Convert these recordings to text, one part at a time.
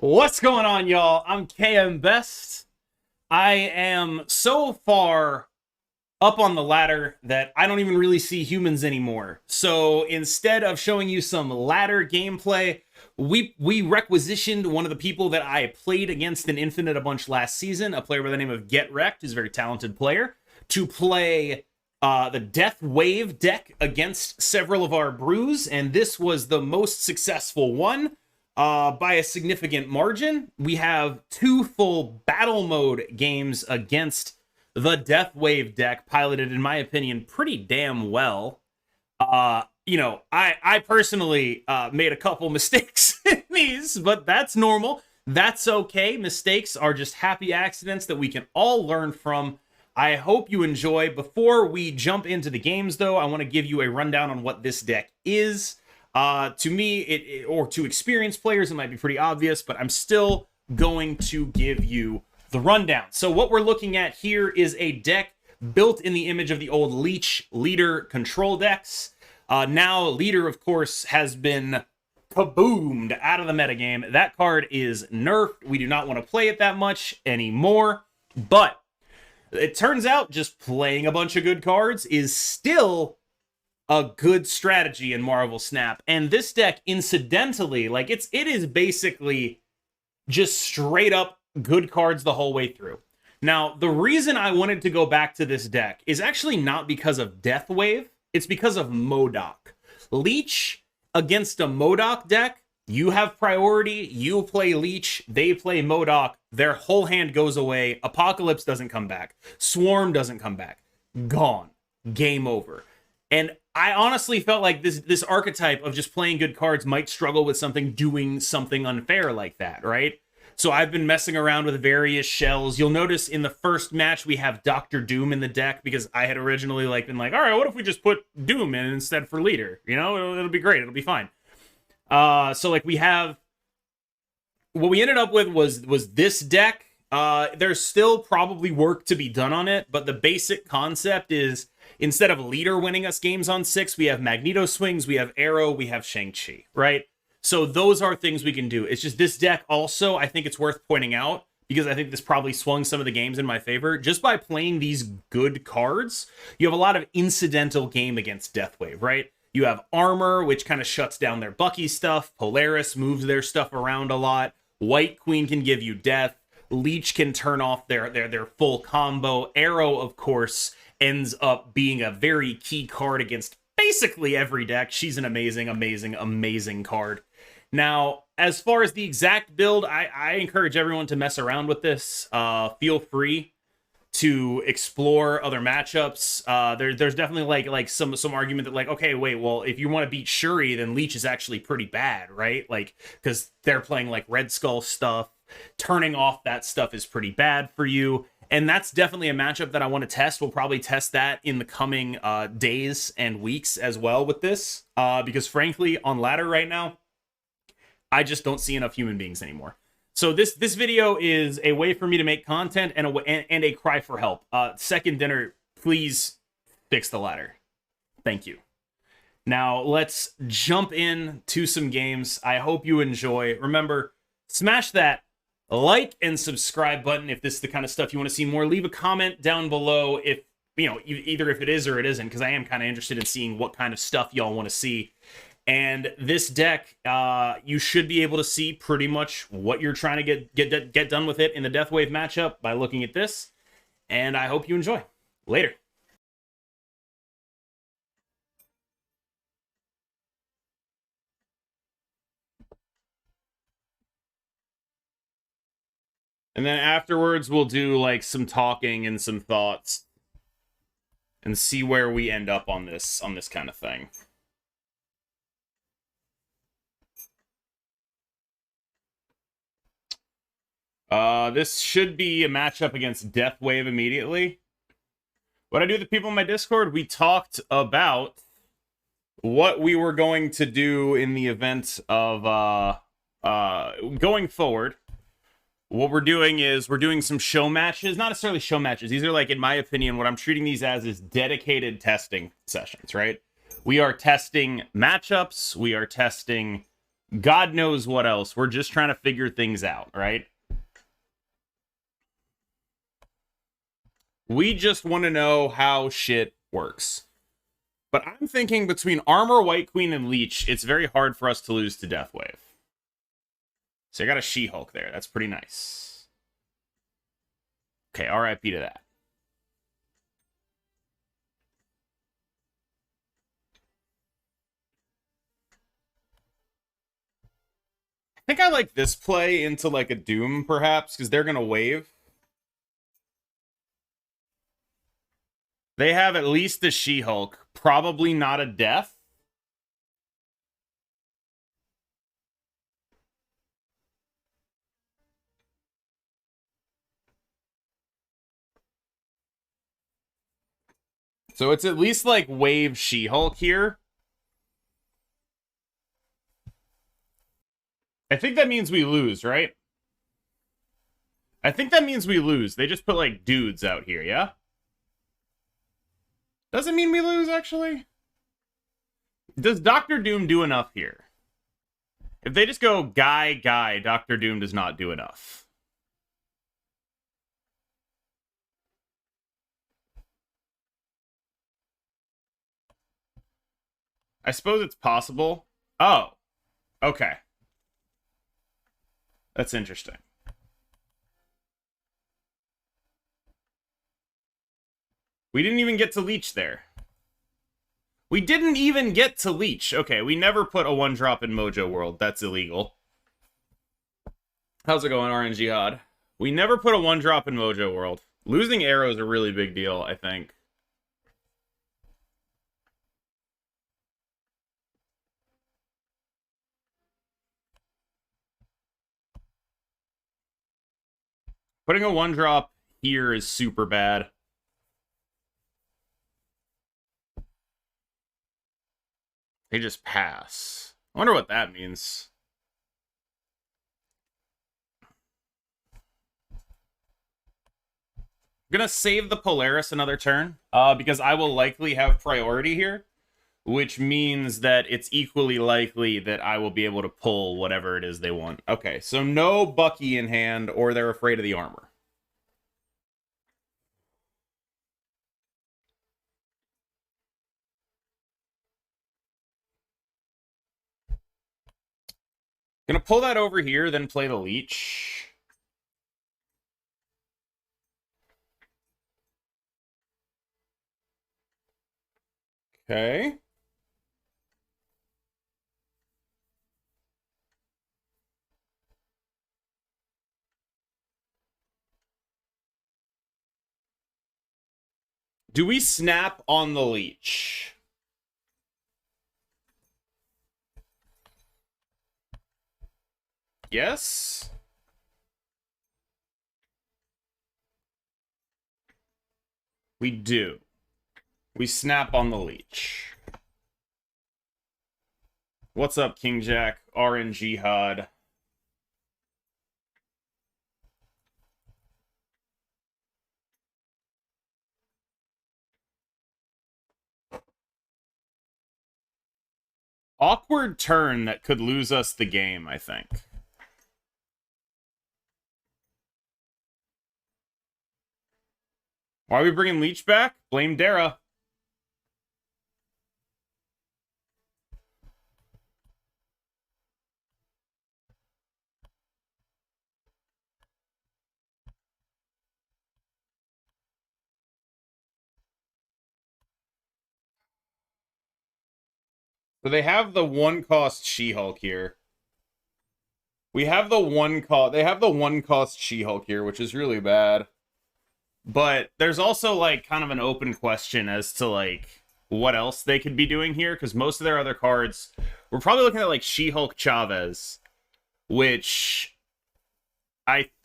What's going on, y'all? I'm KMBest. I am so far up on the ladder that I don't even really see humans anymore. So instead of showing you some ladder gameplay, we requisitioned one of the people that I played against in Infinite a bunch last season, a player by the name of Get Wrecked, who's a very talented player, to play the Death Wave deck against several of our brews, and this was the most successful one. By a significant margin. We have 2 full battle mode games against the Death Wave deck, piloted, in my opinion, pretty damn well. I personally made a couple mistakes in these, but that's normal. That's okay. Mistakes are just happy accidents that we can all learn from. I hope you enjoy. Before we jump into the games, though, I want to give you a rundown on what this deck is. To me, or to experienced players, it might be pretty obvious, but I'm still going to give you the rundown. So what we're looking at here is a deck built in the image of the old Leech Leader control decks. Now, Leader, of course, has been kaboomed out of the metagame. That card is nerfed. We do not want to play it that much anymore, but it turns out just playing a bunch of good cards is still a good strategy in Marvel Snap. And this deck, incidentally, like it is basically just straight up good cards the whole way through. Now, the reason I wanted to go back to this deck is actually not because of Death Wave, it's because of MODOK. Leech against a MODOK deck, you have priority, you play Leech, they play MODOK, their whole hand goes away, Apocalypse doesn't come back, Swarm doesn't come back, gone, game over. And I honestly felt like this archetype of just playing good cards might struggle with doing something unfair like that, right? So I've been messing around with various shells. You'll notice in the first match we have Dr. Doom in the deck because I had originally been like, all right, what if we just put Doom in instead for Leader? You know, it'll be great. It'll be fine. So we have what we ended up with was this deck. There's still probably work to be done on it, but the basic concept is, instead of Leader winning us games on 6, we have Magneto swings, we have Aero, we have Shang-Chi, right? So those are things we can do. It's just this deck also, I think it's worth pointing out, because I think this probably swung some of the games in my favor. Just by playing these good cards, you have a lot of incidental game against Deathwave, right? You have Armor, which kind of shuts down their Bucky stuff. Polaris moves their stuff around a lot. White Queen can give you death. Leech can turn off their full combo. Aero, of course, ends up being a very key card against basically every deck. She's an amazing card. Now, as far as the exact build, I encourage everyone to mess around with this. Feel free to explore other matchups. There's definitely like some argument that okay, wait, well, if you want to beat Shuri, then Leech is actually pretty bad, right? Because they're playing Red Skull stuff. Turning off that stuff is pretty bad for you. And that's definitely a matchup that I want to test. We'll probably test that in the coming days and weeks as well with this. Because frankly, on ladder right now, I just don't see enough human beings anymore. So this video is a way for me to make content and a cry for help. Second Dinner, please fix the ladder. Thank you. Now let's jump in to some games. I hope you enjoy. Remember, smash that like and subscribe button if this is the kind of stuff you want to see more. Leave a comment down below if, either if it is or it isn't, because I am kind of interested in seeing what kind of stuff y'all want to see. And this deck, you should be able to see pretty much what you're trying to get done with it in the Deathwave matchup by looking at this. And I hope you enjoy. Later. And then afterwards, we'll do some talking and some thoughts and see where we end up on this kind of thing. This should be a matchup against Deathwave immediately. What I do with the people in my Discord, we talked about what we were going to do in the event of going forward. What we're doing is we're doing some show matches, not necessarily show matches. These are in my opinion, what I'm treating these as is dedicated testing sessions, right? We are testing matchups. We are testing God knows what else. We're just trying to figure things out, right? We just want to know how shit works. But I'm thinking between Armor, White Queen, and Leech, it's very hard for us to lose to Deathwave. So I got a She-Hulk there. That's pretty nice. Okay, RIP to that. I think I like this play into like a Doom, perhaps, because they're going to wave. They have at least a She-Hulk. Probably not a Death. So it's at least like wave She-Hulk here. I think that means we lose, right? I think that means we lose. They just put like dudes out here, yeah? Doesn't mean we lose, actually. Does Doctor Doom do enough here? If they just go guy, Doctor Doom does not do enough. I suppose it's possible. Oh, okay. That's interesting. We didn't even get to Leech there. We didn't even get to Leech. Okay, we never put a one-drop in Mojo World. That's illegal. How's it going, RNG Jihad? We never put a one-drop in Mojo World. Losing Aero is a really big deal, I think. Putting a one-drop here is super bad. They just pass. I wonder what that means. I'm gonna save the Polaris another turn, because I will likely have priority here, which means that it's equally likely that I will be able to pull whatever it is they want. Okay, so no Bucky in hand, or they're afraid of the armor. Gonna pull that over here, then play the Leech. Okay. Do we snap on the Leech? Yes. We do. We snap on the Leech. What's up, King Jack? RNG HUD. Awkward turn that could lose us the game, I think. Why are we bringing Leech back? Blame Dara. So they have the one-cost She-Hulk here. We have the one-cost... They have the one-cost She-Hulk here, which is really bad. But there's also, like, kind of an open question as to, like, what else they could be doing here, because most of their other cards... We're probably looking at, like, She-Hulk Chavez, which...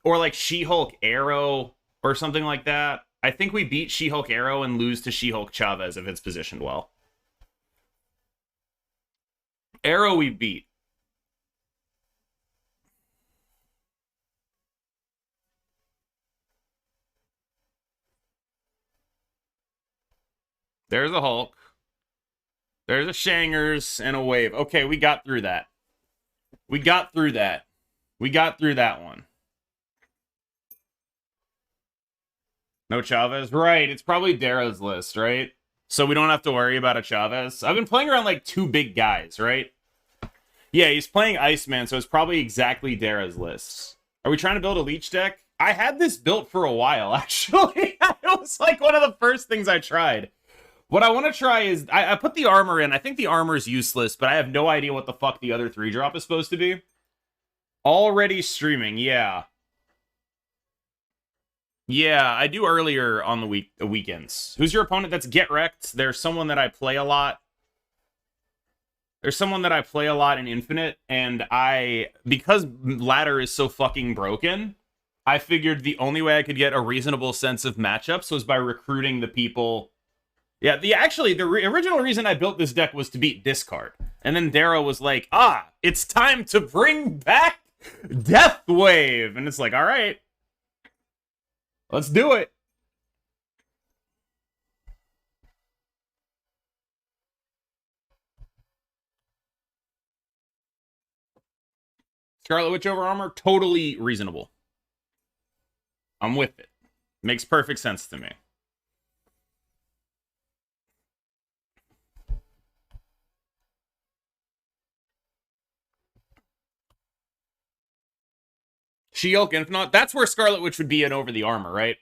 Or, like, She-Hulk Aero, or something like that. I think we beat She-Hulk Aero and lose to She-Hulk Chavez if it's positioned well. Aero we beat. There's a Hulk. There's a Shangers and a Wave. Okay, we got through that. We got through that. We got through that one. No Chavez? Right, it's probably Darrow's list, right? So we don't have to worry about a Chavez. I've been playing around like two big guys, right? Yeah, he's playing Iceman, so it's probably exactly Darrow's list. Are we trying to build a Leech deck? I had this built for a while, actually. It was like one of the first things I tried. What I want to try is, I put the armor in. I think the armor is useless, but I have no idea what the fuck the other 3-drop is supposed to be. Already streaming, yeah. Yeah, I do earlier on the weekends. Who's your opponent? That's Get Wrecked. There's someone that I play a lot. There's someone that I play a lot in Infinite, and because ladder is so fucking broken, I figured the only way I could get a reasonable sense of matchups was by recruiting the people. Yeah, the original reason I built this deck was to beat Discard. And then Darrow was like, it's time to bring back Death Wave. And it's like, all right, let's do it. Scarlet Witch over armor, totally reasonable. I'm with it. Makes perfect sense to me. She-Hulk Infinite, that's where Scarlet Witch would be in over the armor, right?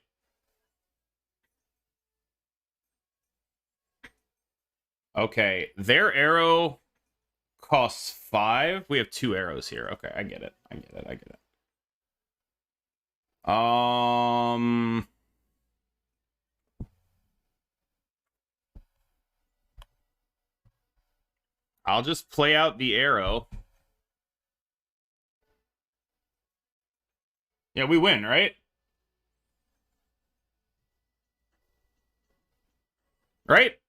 Okay, their arrow costs 5. We have 2 arrows here. Okay, I get it. I get it. I get it. I'll just play out the arrow. Yeah, we win, right? Right?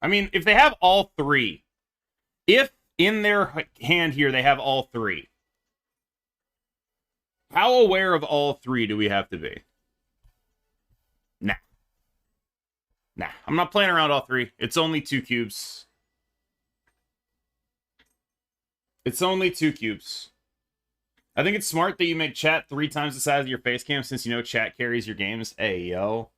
I mean, if they have all 3, if in their hand here they have all 3, how aware of all 3 do we have to be? Nah. Nah, I'm not playing around all 3. It's only 2 cubes. It's only 2 cubes. I think it's smart that you make chat 3 times the size of your face cam since you know chat carries your games. Hey, yo.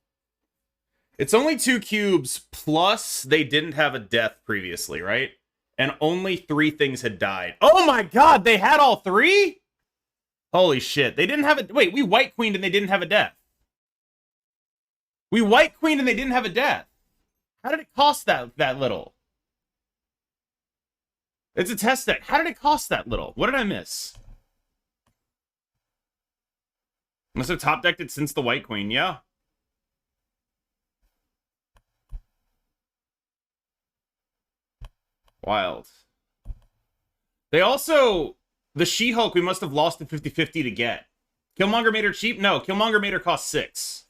It's only 2 cubes, plus they didn't have a death previously, right? And only 3 things had died. Oh my god, they had all 3? Holy shit. They didn't have a... Wait, we white queened and they didn't have a death. We white queened and they didn't have a death. How did it cost that little? It's a test deck. How did it cost that little? What did I miss? Must have top decked it since the white queen, yeah. Wild. They also... The She-Hulk we must have lost the 50-50 to get. Killmonger made her cheap? No, Killmonger made her cost 6.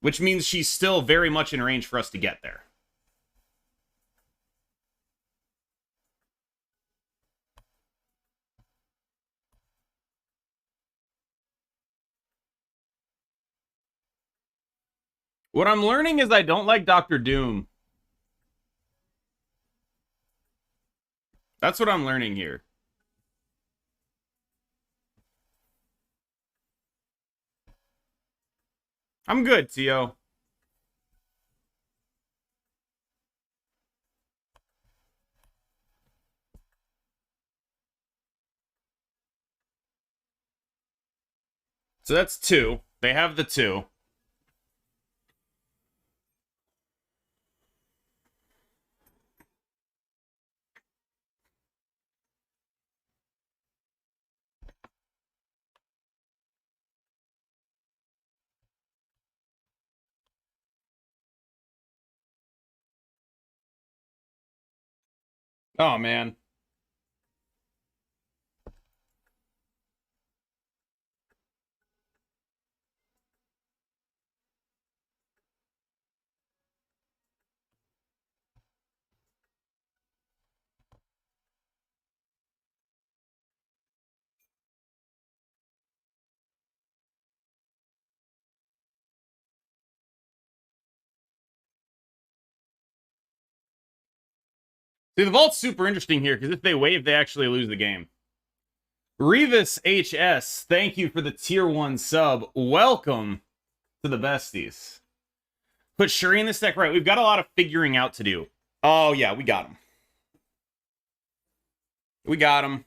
Which means she's still very much in range for us to get there. What I'm learning is I don't like Doctor Doom. That's what I'm learning here. I'm good, Tio. So that's 2. They have the 2. Oh, man. See, the vault's super interesting here, because if they wave, they actually lose the game. Revis HS, thank you for the tier 1 sub. Welcome to the besties. Put Shuri in this deck, right? We've got a lot of figuring out to do. Oh, yeah, we got him. We got him.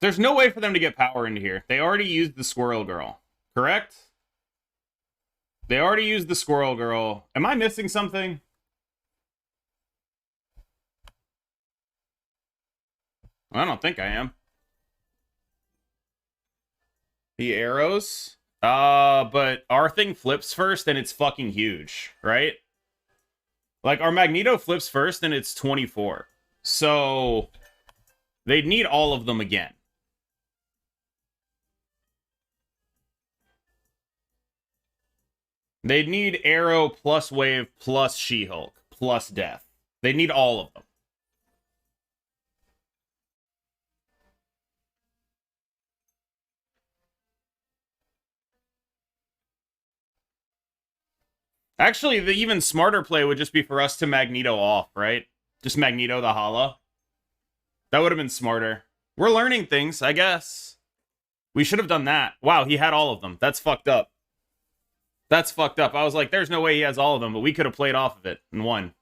There's no way for them to get power into here. They already used the Squirrel Girl, correct? They already used the Squirrel Girl. Am I missing something? I don't think I am. The arrows? But our thing flips first and it's fucking huge, right? Like, our Magneto flips first and it's 24. So, they'd need all of them again. They'd need Aero plus Wave plus She-Hulk plus Death. They need all of them. Actually, the even smarter play would just be for us to Magneto off, right? Just Magneto the Hala. That would have been smarter. We're learning things, I guess. We should have done that. Wow, he had all of them. That's fucked up. That's fucked up. I was like, there's no way he has all of them, but we could have played off of it and won.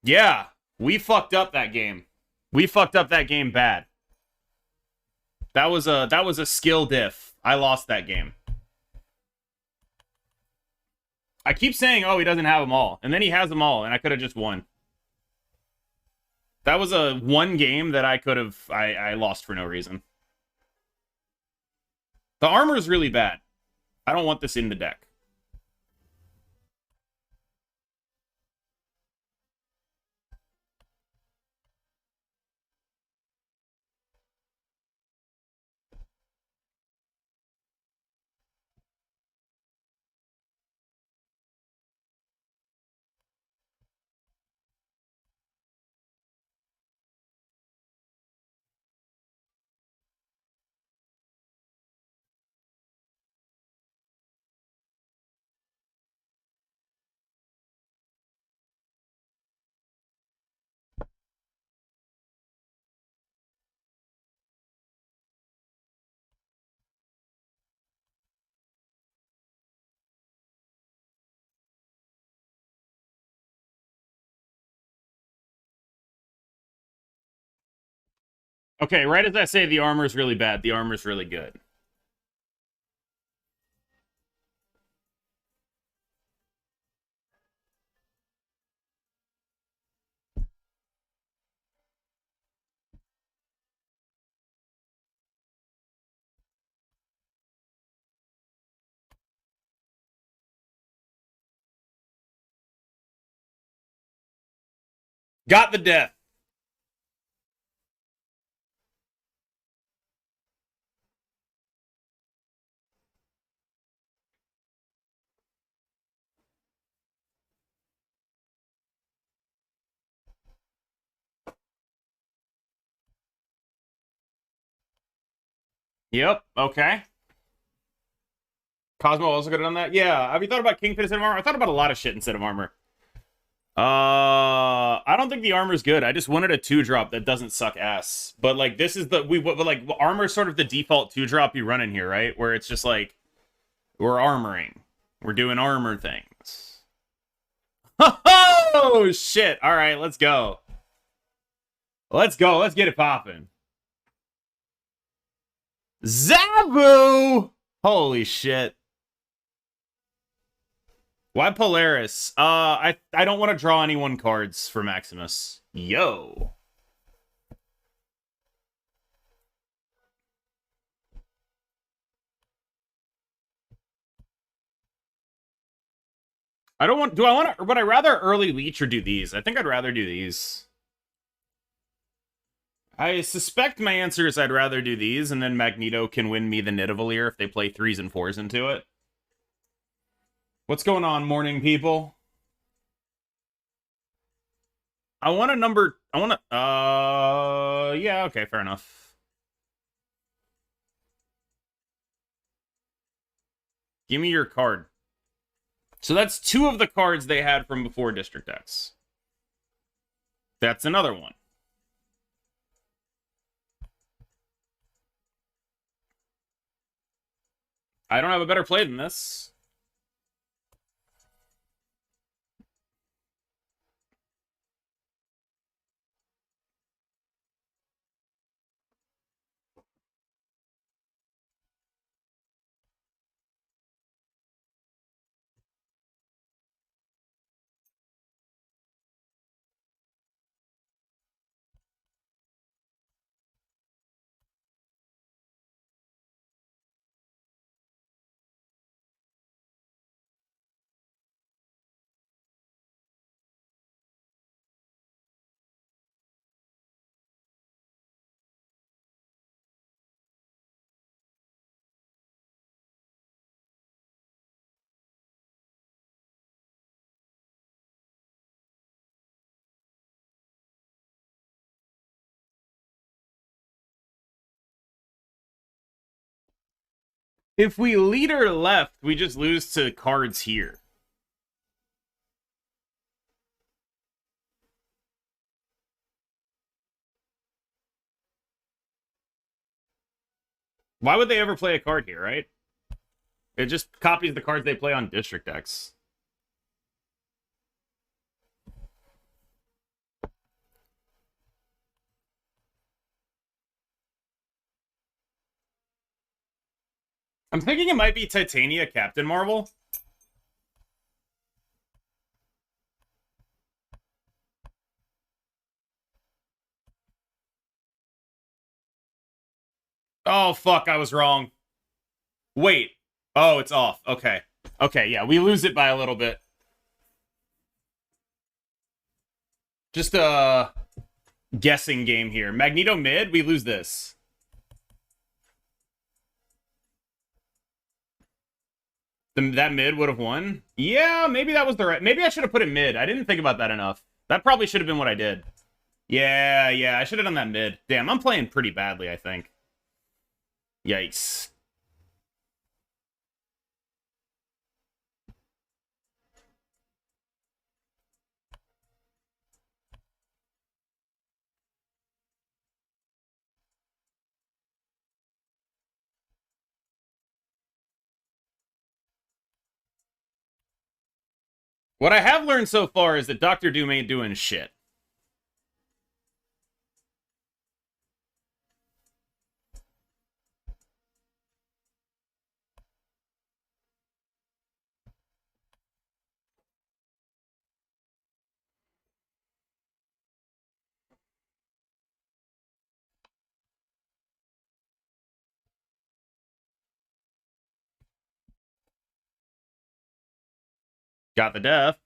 Yeah, we fucked up that game. We fucked up that game bad. That was a skill diff. I lost that game. I keep saying, oh, he doesn't have them all. And then he has them all, and I could have just won. That was a one game that I could have... I lost for no reason. The armor is really bad. I don't want this in the deck. Okay, right as I say the armor is really bad, the armor is really good. Got the death. Yep, okay. Cosmo also could have done that? Yeah, have you thought about Kingpin instead of armor? I thought about a lot of shit instead of armor. I don't think the armor's good. I just wanted a 2-drop that doesn't suck ass. But, like, this is the... like, armor's sort of the default 2-drop you run in here, right? Where it's just, like, we're armoring. We're doing armor things. Oh, shit. All right, let's go. Let's go. Let's get it popping. Zabu! Holy shit. Why Polaris? I don't want to draw any 1 cards for Maximus. Yo. I don't want... Do I want to... Would I rather early Leech or do these? I think I'd rather do these. I suspect my answer is I'd rather do these, and then Magneto can win me the Nidavellir if they play 3s and 4s into it. What's going on, morning people? I want a number. I want to. Yeah. Okay. Fair enough. Give me your card. So that's 2 of the cards they had from before District X. That's another one. I don't have a better play than this. If we leader left, we just lose to cards here. Why would they ever play a card here, right? It just copies the cards they play on District X. I'm thinking it might be Titania Captain Marvel. Oh, fuck, I was wrong. Wait. Oh, it's off. Okay. Okay, yeah, we lose it by a little bit. Just a guessing game here. Magneto mid, we lose this. That mid would have won? Yeah, maybe that was the right... Maybe I should have put it mid. I didn't think about that enough. That probably should have been what I did. Yeah, I should have done that mid. Damn, I'm playing pretty badly, I think. Yikes. What I have learned so far is that Doctor Doom ain't doing shit. Got the death.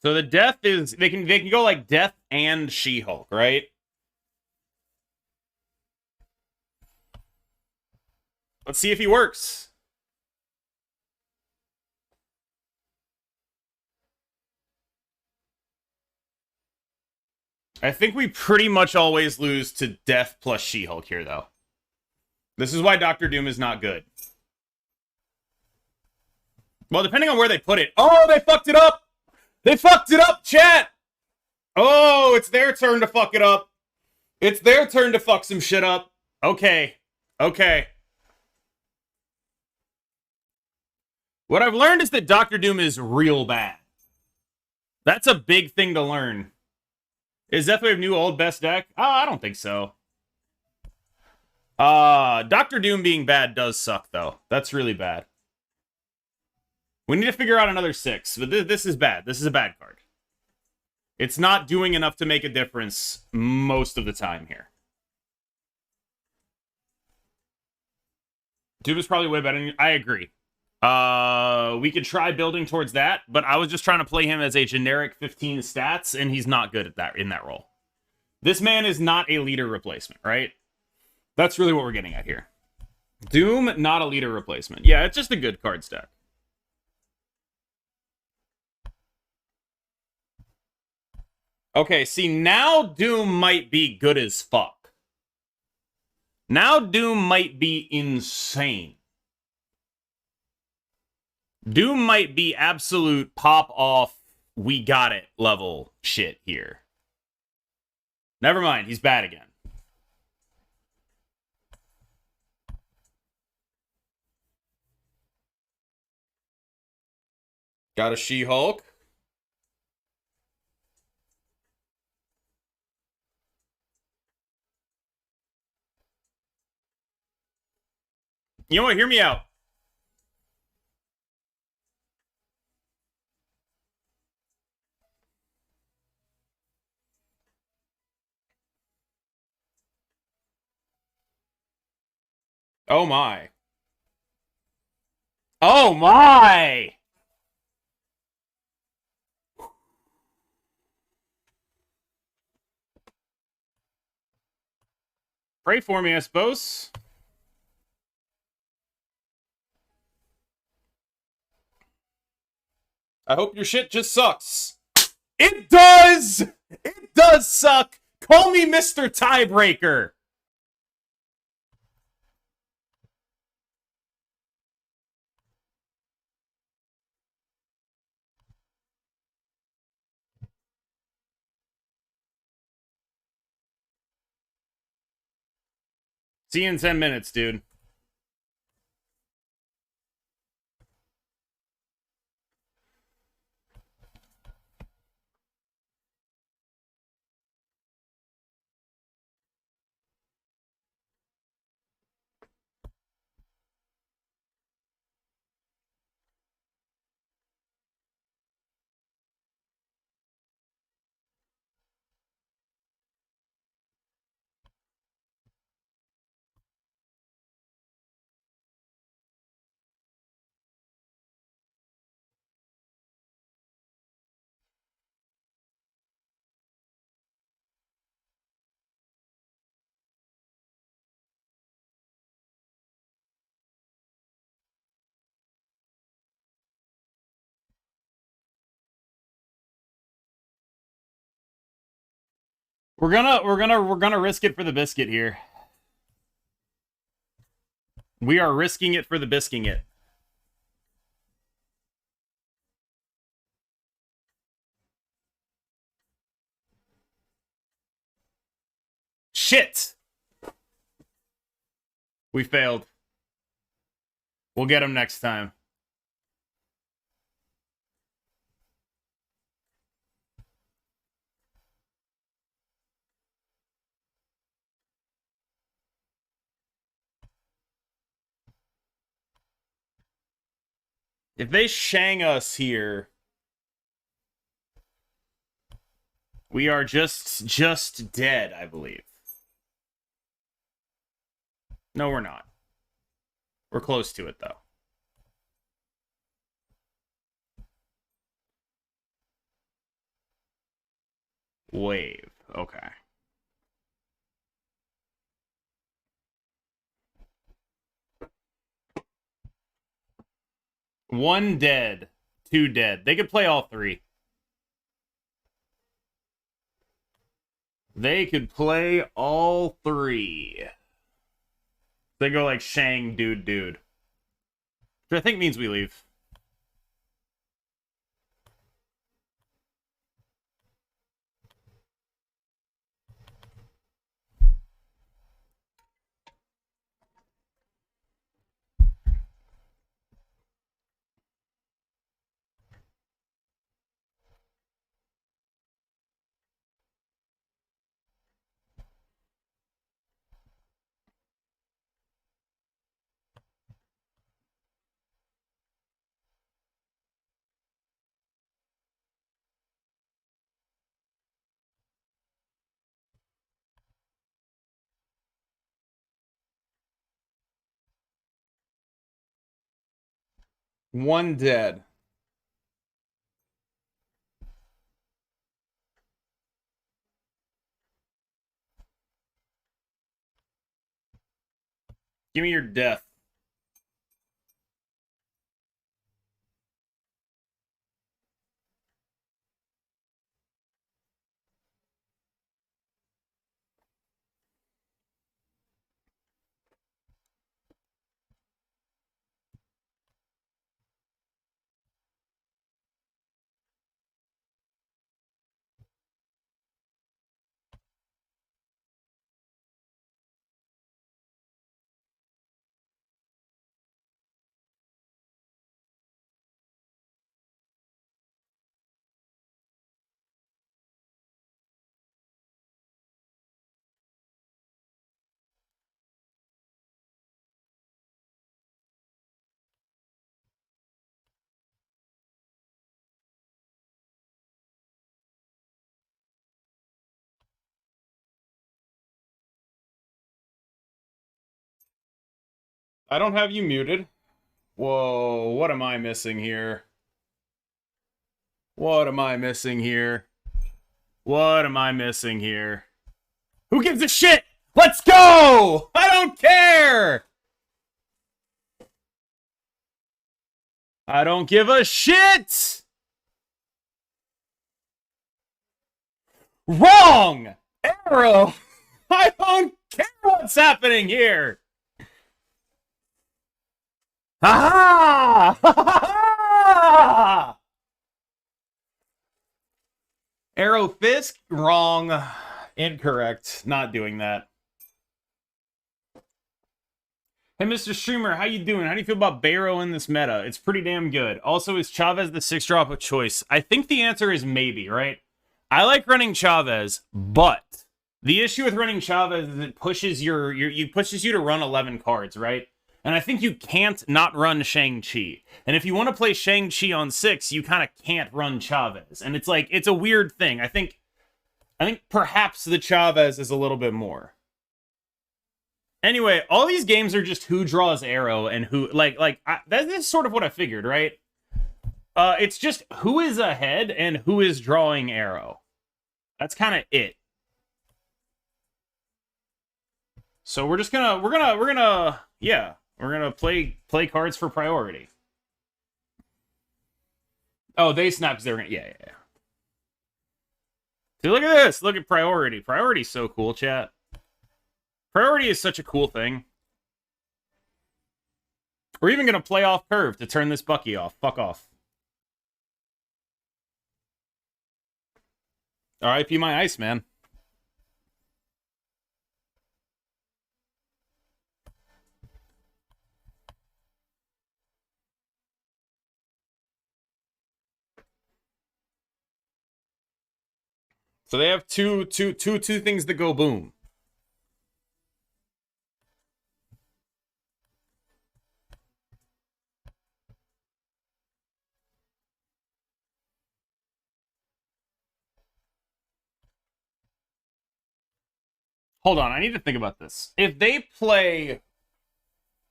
So the death is they can go like Death and She-Hulk, right? Let's see if he works. I think we pretty much always lose to Death plus She-Hulk here, though. This is why Doctor Doom is not good. Well, depending on where they put it. Oh, they fucked it up! They fucked it up, chat! Oh, it's their turn to fuck it up. It's their turn to fuck some shit up. Okay. Okay. What I've learned is that Doctor Doom is real bad. That's a big thing to learn. Is Deathwave new old best deck? I don't think so. Doctor Doom being bad does suck, though. That's really bad. We need to figure out another 6, but this is bad. This is a bad card. It's not doing enough to make a difference most of the time here. Doom is probably way better than you. I agree. We could try building towards that, but I was just trying to play him as a generic 15 stats, and he's not good at that in that role. This man is not a leader replacement, right? That's really what we're getting at here. Doom, not a leader replacement. Yeah, it's just a good card stack. Okay, see, now Doom might be good as fuck. Now Doom might be insane. Doom might be absolute pop off, we got it level shit here. Never mind, he's bad again. Got a She-Hulk. You know what? Hear me out. Oh my. Oh my! Pray for me, I suppose. I hope your shit just sucks. It does! It does suck! Call me Mr. Tiebreaker! See you in 10 minutes, dude. We're gonna risk it for the biscuit here. We are risking it for the bisking it. Shit! We failed. We'll get him next time. If they Shang us here, we are just dead, I believe. No, we're not. We're close to it, though. Wave. Okay. One dead. Two dead. They could play all three. They could play all three. They go like Shang, dude. Which I think means we leave. One dead. Give me your death. I don't have you muted. Whoa, what am I missing here? What am I missing here? What am I missing here? Who gives a shit? Let's go! I don't care! I don't give a shit! Wrong! Aero! I don't care what's happening here! Ha ha! Ha! Aero Fisk? Wrong. Incorrect. Not doing that. Hey, Mr. Streamer, how you doing? How do you feel about Aero in this meta? It's pretty damn good. Also, is Chavez the 6-drop of choice? I think the answer is maybe, right? I like running Chavez, but the issue with running Chavez is it pushes pushes you to run 11 cards, right? And I think you can't not run Shang-Chi. And if you want to play Shang-Chi on 6, you kind of can't run Chavez. And it's like, it's a weird thing. I think perhaps the Chavez is a little bit more. Anyway, all these games are just who draws Aero and who, that's sort of what I figured, right? It's just who is ahead and who is drawing Aero. That's kind of it. So we're gonna play cards for priority. Oh, they snapped because they were gonna, yeah. See, look at this. Look at priority. Priority's so cool, chat. Priority is such a cool thing. We're even gonna play off curve to turn this Bucky off. Fuck off. R.I.P. my Iceman. So they have two things that go boom. Hold on, I need to think about this. If they play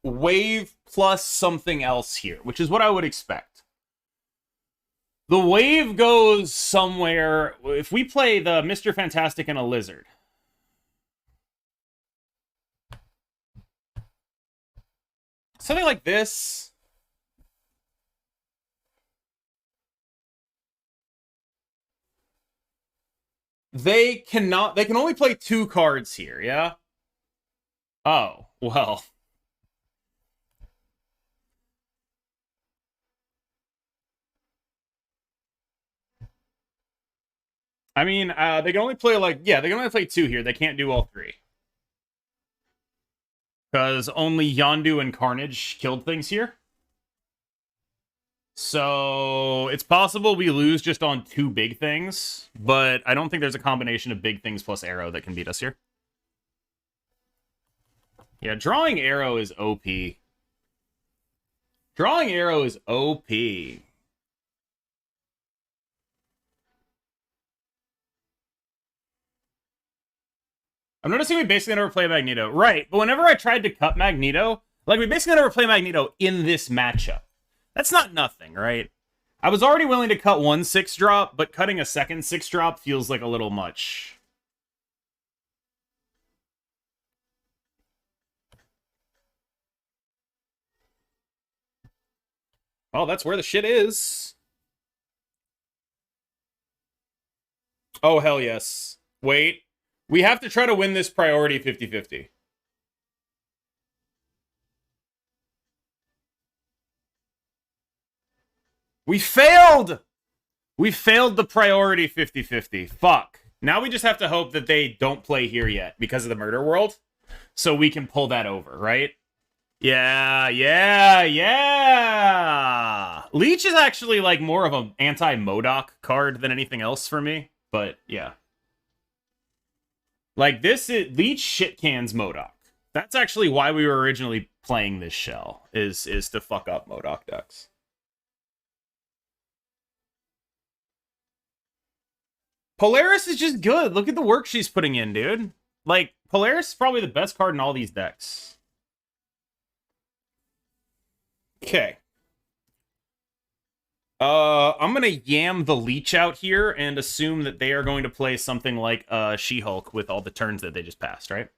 wave plus something else here, which is what I would expect. The wave goes somewhere. If we play the Mr. Fantastic and a lizard. Something like this. They can only play 2 cards here, yeah? Oh, well. I mean, they can only play they can only play 2 here. They can't do all 3. Because only Yondu and Carnage killed things here. So it's possible we lose just on 2 big things, but I don't think there's a combination of big things plus Aero that can beat us here. Yeah, drawing Aero is OP. Drawing Aero is OP. I'm noticing we basically never play Magneto. Right, but whenever I tried to cut Magneto, we basically never play Magneto in this matchup. That's not nothing, right? I was already willing to cut one 6-drop, but cutting a second 6-drop feels like a little much. Oh, that's where the shit is. Oh, hell yes. Wait. We have to try to win this priority 50-50. We failed! We failed the priority 50-50. Fuck. Now we just have to hope that they don't play here yet because of the murder world. So we can pull that over, right? Yeah. Leech is actually like more of an anti-MODOK card than anything else for me. But yeah. Like this is Leech shit cans MODOK. That's actually why we were originally playing this shell, is to fuck up MODOK decks. Polaris is just good. Look at the work she's putting in, dude. Like, Polaris is probably the best card in all these decks. Okay. I'm gonna yam the Leech out here and assume that they are going to play something like She-Hulk with all the turns that they just passed, right?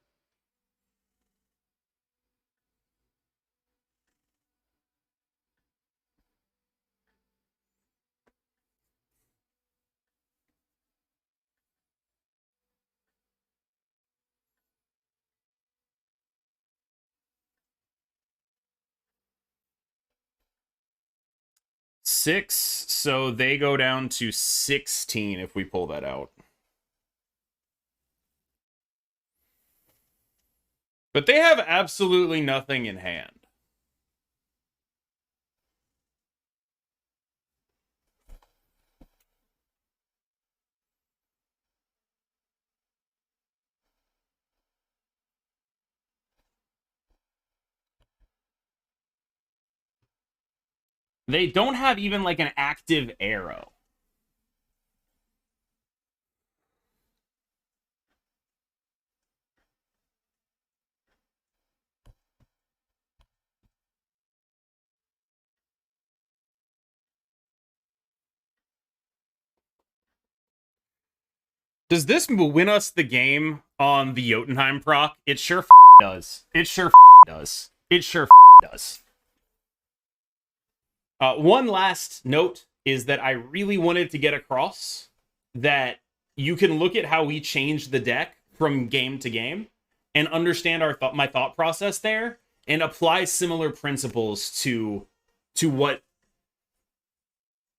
Six, so they go down to 16 if we pull that out. But they have absolutely nothing in hand. They don't have even like an active Aero. Does this win us the game on the Jotunheim proc? It sure does. It sure does. It sure does. One last note is that I really wanted to get across that you can look at how we changed the deck from game to game and understand my thought process there and apply similar principles to what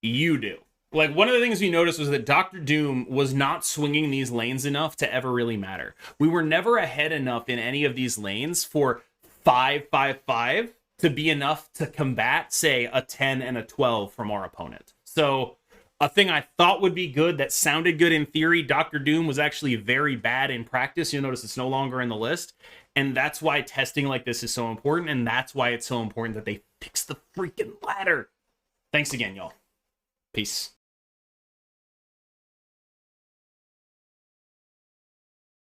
you do. Like, one of the things we noticed was that Dr. Doom was not swinging these lanes enough to ever really matter. We were never ahead enough in any of these lanes for 5-5-5 to be enough to combat, say, a 10 and a 12 from our opponent. So a thing I thought would be good, that sounded good in theory, Dr. Doom was actually very bad in practice. You'll notice it's no longer in the list. And that's why testing like this is so important. And that's why it's so important that they fix the freaking ladder. Thanks again, y'all. Peace.